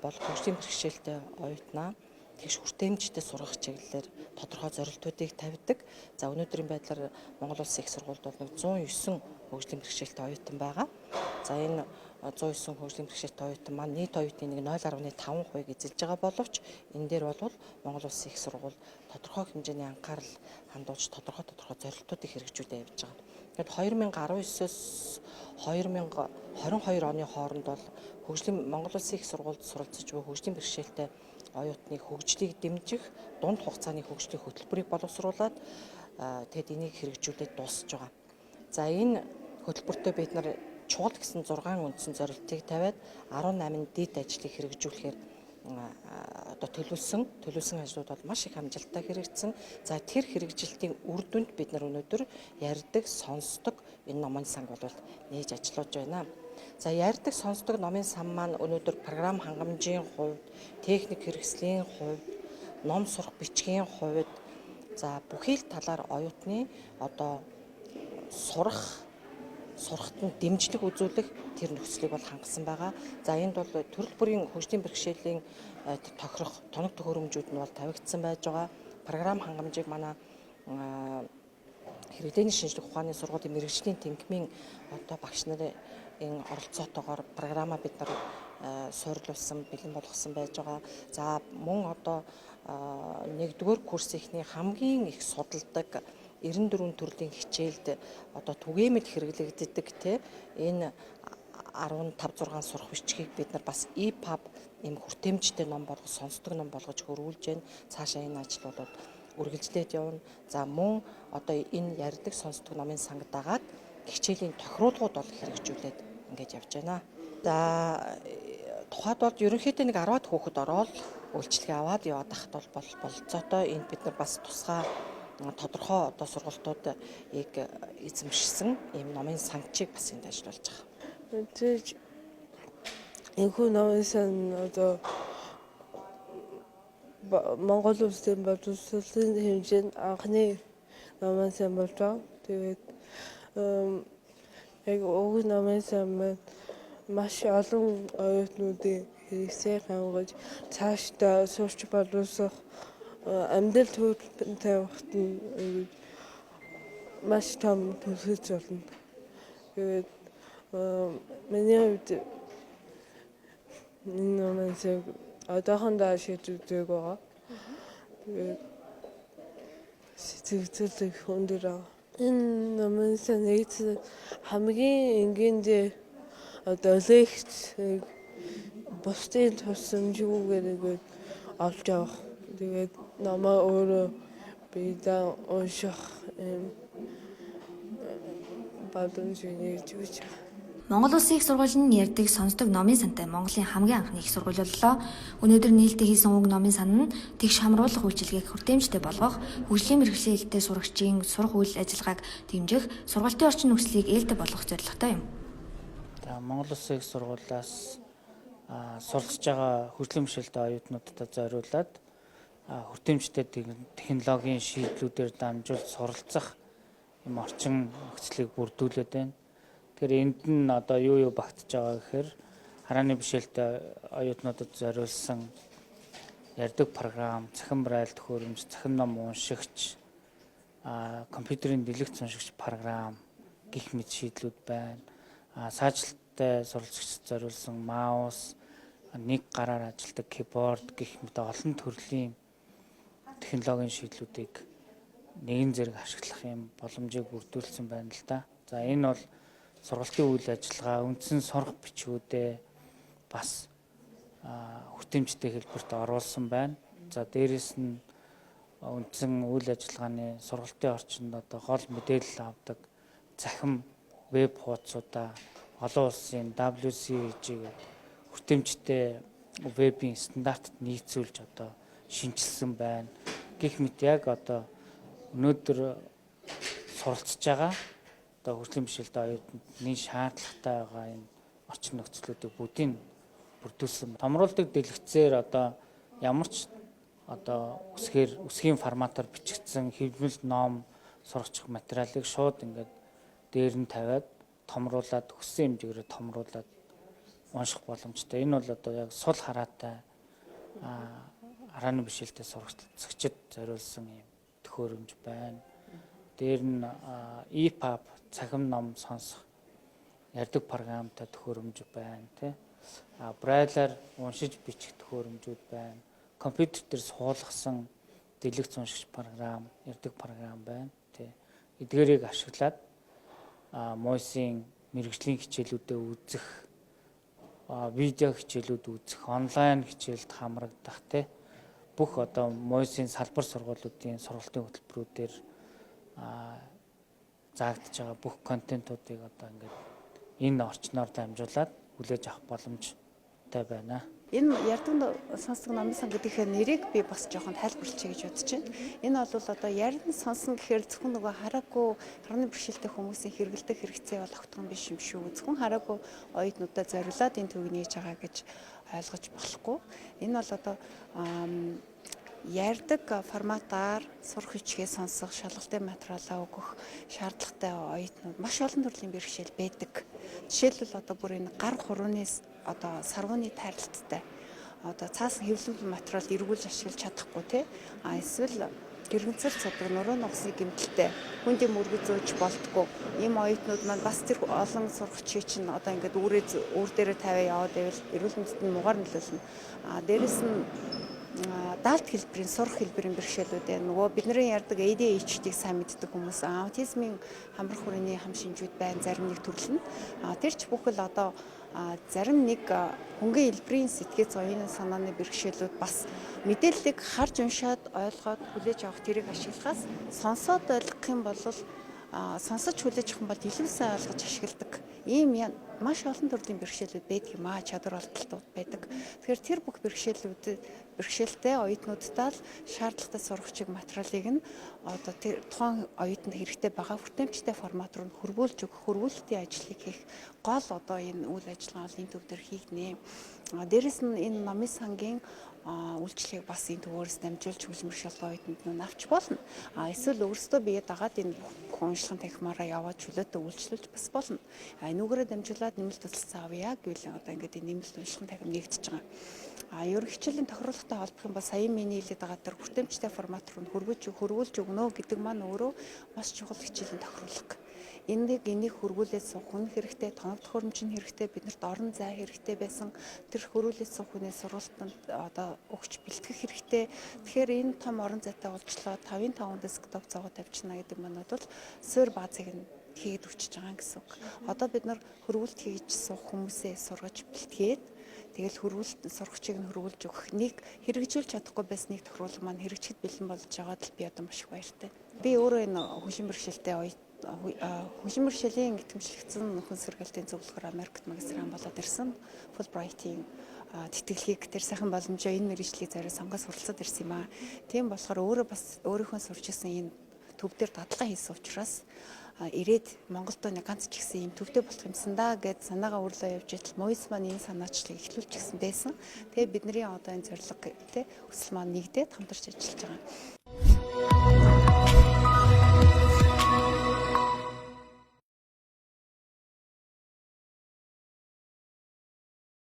бол хөгжлийн бэрхшээлтэй оюутнаа тэгш хүртээмжтэй сургах чиглэлээр тодорхой зорилтуудыг тавьдаг. За өнөөдрийн байдлаар Монгол Улсын их сургуульд бол 109 хөгжлийн бэрхшээлтэй оюутан байгаа. За энэ 109 хөгжлийн бэрхшээлтэй оюутан маань нийт оюутны нэг 0.5% эзэлж байгаа боловч энэ дээр бол Монгол Улсын их сургууль тодорхой хэмжээний анхаарал хандуулж тодорхой зорилтуудыг хэрэгжүүлээд явж байгаа. Тэгэхэд 2019-с 2022 оны хооронд бол Монгол Улсын их сургуульд суралцж буй хөгжлийн бэрхшээлтэй оюутныг хөгжлийг дэмжих дунд хугацааны хөгжлийн хөтөлбөрийг боловсруулад тэгэд энийг хэрэгжүүлээд дуусж байгаа. За энэ хөтөлбөртөө бид нар чухал гэсэн 6 үндсэн зорилтыг тавиад 18 дид ажлыг хэрэгжүүлэхээр одоо төлөвлөсөн ажлууд бол маш их амжилттай хэрэгжсэн. За тэр хэрэгжилтийн үр дүнд бид нар өнөөдөр ярьдаг, сонсдог энэ номын сан бол нээж ажиллаж байна. За ярьдаг, сонсдог номын сан маань өнөөдөр програм хангамжийн хувьд, техник хэрэгслийн хувьд, ном сурах бичгийн хувьд за бүхий л талаар оюутны одоо сурахад нь дэмжлэг үзүүлэх тэр нөхцөлийг бол хангасан байгаа. За энд бол төрөл бүрийн хөгжлийн бэрхшээлийн тохирох тоног төхөөрөмжүүд нь бол тавигдсан байж байгаа. Програм хангамжийг манай хэрэглээний шинжлэх ухааны сургуулийн мэргэжлийн тэнгисийн одоо багш нарын оролцоотойгоор програмаа бид нар суйрлуулсан, бэлэн болгосон байж байгаа. За мөн одоо 1-р курс ихний хамгийн их судалдаг 94 төрлийн хичээлд одоо түгээмэл хэрэглэгддэг энэ 15-6 сурах бичгийг бид нар бас EPUB ийм хүртээмжтэй ном болгож, сонсдог ном болгож хөрвүүлж байна. Цаашаа энэ ажил бол үргэлжлээд явна. За мөн одоо энэ ярьдаг, сонсдог номын санг дагаад хичээлийн тохируулгууд бол хэрэгжүүлээд ингэж явж байна. За тухайд бол ерөнхийдөө нэг 10-аад хүүхэд ороод үйлчлэгээ аваад яваад ахт бол бололцоотой энд бид нар бас тусгай тодорхой одоо сургалтуудыг эзэмшсэн ийм номын санчийг бас энд ажиллуулж байгаа. Тэгж энэхүү номын сан одоо Монгол Улсын боловсролын хэмжээнд анхны номын сан болж байгаа. Тэгээд яг уг номын сан маань маш олон оюутнуудын хэрэгсээ хангаж цаашдаа сурч боловсрох амьдрал төрөлд тавихад нь маш том төлөвлөж болно. Тэгээд миний хувьд энэ номын сан одоохондоо шийдвэрдэг байгаа. Тэгээд сэтгэлзүүлэх өндөр байгаа. Энэ номын сан нэгдсэн хамгийн энгийнээр одоо лекц бусдын тусламжгүйгээр олж авах. Тэгээд намаа өөрөө бидээ унших боломж нэгж өгч байгаа. Монгол Улсын их сургууль нь ярьдаг, сонсдог номын сантай Монголын хамгийн анхны их сургууль боллоо. Өнөөдөр нээлттэй хийсэн уг номын сан нь тэгш хамруулах үйлчилгээг хүртээмжтэй болгох, хөгжлийн бэрхшээлтэй сурагчийн сурах үйл ажиллагааг дэмжих, сургалтын орчин нөхцөлийг ээлтэй болгох зорилготой юм. Монгол Улсын их сургуулиас суралцж байгаа хөгжлийн бэрхшээлтэй оюутнуудад зориулаад хүртээмжтэй технологийн шийдлүүдээр дамжуулж суралцах юм орчин нөхцөлийг бүрдүүлээд байна. Тэгэхээр энд нь одоо юу багтж байгаа гэхээр харааны бэрхшээлтэй оюутнуудад зориулсан ярьдаг програм, цахим braille төхөөрөмж, цахим ном уншигч, компьютерийн дэлгэц уншигч програм гэх мэт шийдлүүд байна. Саажилттай суралцагчид зориулсан маус, нэг гараар ажилладаг киборд гэх мэт олон төрлийн технологийн шийдлүүдийг нэгэн зэрэг ашиглах юм боломжийг бүрдүүлсэн байна л да. За энэ бол сургалтын үйл ажиллагаа, үндсэн сурах бичгүүдээ бас хүртээмжтэй хэлбэрт оруулсан байна. За дээрэс нь үндсэн үйл ажиллагааны сургалтын орчинд одоо гол мэдээлэл авдаг захим веб хуудасуудаа олон улсын WCAG хүртээмжтэй вебийн стандартад нийцүүлж одоо шинжилсэн байна. Гэх мэт яг одоо өнөөдөр суралцж байгаа одоо хөгжлийн бэрхшээлтэй оюутны шаардлагатай байгаа энэ орчин нөхцлүүдийг бүгдийг бүрдүүлсэн. Томруулдаг дэлгэцээр одоо ямар ч одоо үсгийн форматаар бичигдсэн хэвлэл ном сургачих материалыг шууд ингээд дээр нь тавиад томруулаад өссөн хэмжээгээр томруулаад унших боломжтой. Энэ бол одоо яг сул хараатай харааны бишэлтэй сурагчид зориулсан юм төхөөрөмж байна. Дээр нь EPUB цахим ном сонсох ярьдаг програмтай төхөөрөмж байна, тий. Брайлаар уншиж бичих төхөөрөмжүүд байна. Компьютер дээр суулгасан дэлгэц уншигч програм, ярьдаг програм байна, тий. Эдгээрийг ашиглаад мойсын мэрэгжлийн хичээлүүдэд үзэх, видео хичээлүүд үзэх, онлайн хичээлд хамрагдах, тий. Бүх одоо мойсын салбар сургуулиудын сургалтын хөтөлбөрүүдээр заагдж байгаа бүх контентуудыг одоо ингээд энэ орчноор дамжуулаад хүлээж авах боломжтой байна. Энэ ярддаг сонсдог номын сан гэдгийн нэрийг би бас жоохон тайлбарлачих гэж бодож байна. Энэ бол одоо ярин сонсон гэхээр зөвхөн нөгөө хараагүй харны бэрхшээлтэй хүмүүсийн хэрэгэлдэх хэрэгцээ бол огтхон биш юм шүү. Зөвхөн хараагүй оюутнуудаа зориулаад энэ төвийг нээж байгаа гэж ойлгож болохгүй. Энэ бол одоо ярддаг форматаар сурах хичгээ сонсох, шалгалтын материалаа өгөх шаардлагатай оюутнууд маш олон төрлийн бэрхшээл байдаг. Жишээлбэл одоо бүр энэ гар хурууны одоо сарвууны тайралттай одоо цаасан хэвлэмжийн материал эргүүлж ашиглаж чадахгүй тий. Эсвэл гэргэнцэл цудаг нуруу нугасны гэмтэлтэй хүндийн мөргөж зөөж болтгоо. Ийм оюутнууд маань бас тэр олон сурагчид чинь одоо ингээд үүр дээрээ тавиа яваад байвал эрүүл мэндэд нь мугаар нөлөөлнө. Дээрэс нь даалт хэлбэрийн сурах хэлбэрийн бэрхшээлүүд байна. Нөгөө бидний ярьдаг ADHD-г сайн мэддэг хүмүүс аутизмын хамрах хүрээний хам шинжүүд байна. Зарим нэг төрөл нь. Тэр ч бүхэл одоо зарим нэг хөнгөн хэлбэрийн сэтгэц оюуны санааны бэрхшээлүүд бас мэдээллийг харж уншаад ойлгоод хүлээж авах тэрийг ашиглахаас сонсоод ойлгох юм бол сонсож хүлээж авах юм бол илүү сайн ойлгож ашигладаг. Ийм маш олон төрлийн бэрхшээлүүд байдаг юм чадвар олдолтууд байдаг. Тэгэхээр тэр бүх бэрхшээлтэй оюутнуудтай л шаардлагатай сургагчид материалыг нь одоо тэр тухайн оюутанд хэрэгтэй байгаа хүртээмжтэй формат руу хөрвүүлж өгөх, хөрвүүлэлтийн ажлыг хийх гол одоо энэ үйл ажиллагаа энэ төв дээр хийгнэ. Дээрэс нь энэ номын сангийн үйлчлэгийг бас энэ төвөөс дамжуулж хөлбөршил оюутнууд нь авч болно. Эсвэл өөрсдөө бие дагаад энэ бүх уншлагын танхимаараа яваад чөлөөтэй үйлчлүүлж бас болно. Энүүгээрээ дамжуулаад нэмэлт төсөлцөө авъя гэвэл одоо ингээд энэ нэмэлт уншлагын танхим нэгдэж байгаа. Ерөнхий хичээлийн тохируулгатай холбох юм бол сая миний хэлээд байгаа тэр хүртээмжтэй формат руу хөрвүүлж өгнө гэдэг маань өөрөө маш чухал хичээлийн тохируулга. Энийг хөрвүүлээд суух хүн хэрэгтэй, тоног төхөөрөмж нь хэрэгтэй, биднэрт орон зай хэрэгтэй байсан. Тэр хөрвүүлээд суух хүний сургалтанд одоо өгч бэлтгэх хэрэгтэй. Тэгэхээр энэ том орон зайтай уулзлаа 5-5 десктоп зоогоо тавьчихна гэдэг манад бол суурь баазыг нь хийгээд өчөж байгаа гэсэн үг. Одоо бид нар хөрвүүлт хийж суух хүмүүсээ сургаж бэлтгээд тэгэл сургагчийг нь хөрвүүлж өгөх нэг хэрэгжүүлж чадахгүй байсныг тохируулга маань хэрэгжихэд бэлэн болж байгаад л би одоо маш их баяртай. Би өөрөө энэ хөгжим бэрхшээлтэй хөгжим бэрхшээлийн итгэмжлэгдсэн нөхөн сэргээлтийн зөвлөгөөр Америкт магистран болоод ирсэн. Fulbright-ийн тэтгэлгийг тэр сайхан боломжоо энэ мэргэжлийг зориулж сонгож суралцаад ирсэн юм аа. Тийм болохоор өөрөө бас өөрийнхөө сурч ирсэн энэ төв дээр дадлага хийсэн учраас ирээд Монголд нэг ганц ч ихсэн юм төвтэй болох юмсан да гэд санаагаа өрлөө явж идэл Мойс маань энэ санаачлалыг эхлүүлж гисэн байсан. Тэгээ бидний одоо энэ зорилго те өсөл маань нэгдээд хамтарч ажиллаж байгаа.